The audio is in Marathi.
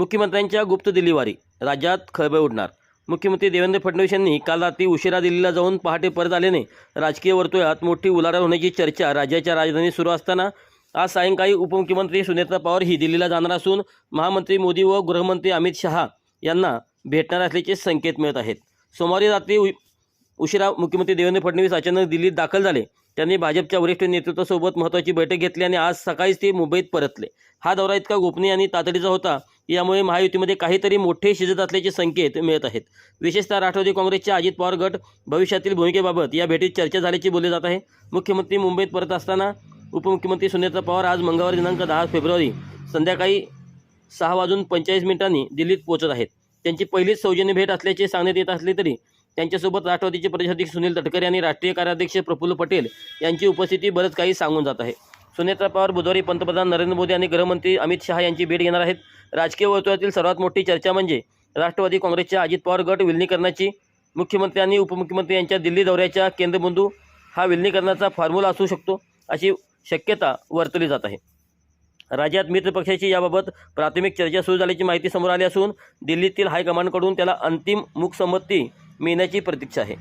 मुख्यमंत्र्यांच्या गुप्त दिल्लीवारी, राज्यात खळबळ उडणार। मुख्यमंत्री देवेंद्र फडणवीस यांनी काल रात्री उशिरा दिल्लीला जाऊन पहाटे परत आल्याने राजकीय वर्तुळात मोठी उलाढाल होण्याची चर्चा राज्याच्या राजधानीत सुरू असताना आज सायंकाळी उपमुख्यमंत्री सुनेत्रा पवार ही दिल्लीला जाणार असून महामंत्री मोदी व गृहमंत्री अमित शहा यांना भेटणार असल्याचे संकेत मिळत आहेत। सोमवारी रात्री उशिरा मुख्यमंत्री देवेंद्र फडणवीस अचानक दिल्लीत दाखल झाले। त्यांनी भाजपच्या वरिष्ठ नेतृत्वासोबत महत्त्वाची बैठक घेतली आणि आज सकाळीच ते मुंबईत परतले। हा दौरा इतका गोपनीय आणि तातडीचा होता की यामुळे महायुतीमध्ये काहीतरी मोठे शिजत असल्याचे संकेत मिळत आहेत। विशेषतः राष्ट्रवादी काँग्रेसच्या अजित पवार गट भविष्यातील भूमिकेबाबत या भेटीत चर्चा झाल्याचे बोलले जात आहे। मुख्यमंत्री मुंबईत परत असताना उपमुख्यमंत्री सुनेत्रा पवार आज मंगळवार दिनांक 10 फेब्रुवारी संध्याकाळी 6:45 दिल्लीत पोहोचत आहेत। त्यांची पहिलीच सौजन्य भेट असल्याचे सांगण्यात येत असले तरी त्यांच्यासोबत राष्ट्रवादीचे प्रदेशाध्यक्ष सुनील तटकरे आणि राष्ट्रीय कार्याध्यक्ष प्रफुल्ल पटेल यांची उपस्थिती बरंच काही सांगून जात आहे। सुनेत्रा पवार बुधवारी पंतप्रधान नरेंद्र मोदी आणि गृहमंत्री अमित शहा यांची भेट घेणार आहेत। राजकीय वर्तुळातील सर्वात मोठी चर्चा म्हणजे राष्ट्रवादी काँग्रेसच्या अजित पवार गट विलिनीकरणाची। मुख्यमंत्री आणि उपमुख्यमंत्री यांच्या दिल्ली दौऱ्याच्या केंद्रबिंदू हा विलिनीकरणाचा फॉर्म्युला असू शकतो अशी शक्यता वर्तवली जात आहे। राज्यात मित्रपक्षाची याबाबत प्राथमिक चर्चा सुरू झाल्याची माहिती समोर आली असून दिल्लीतील हायकमांडकडून त्याला अंतिम मूकसंमती मिळण्याची प्रतीक्षा आहे।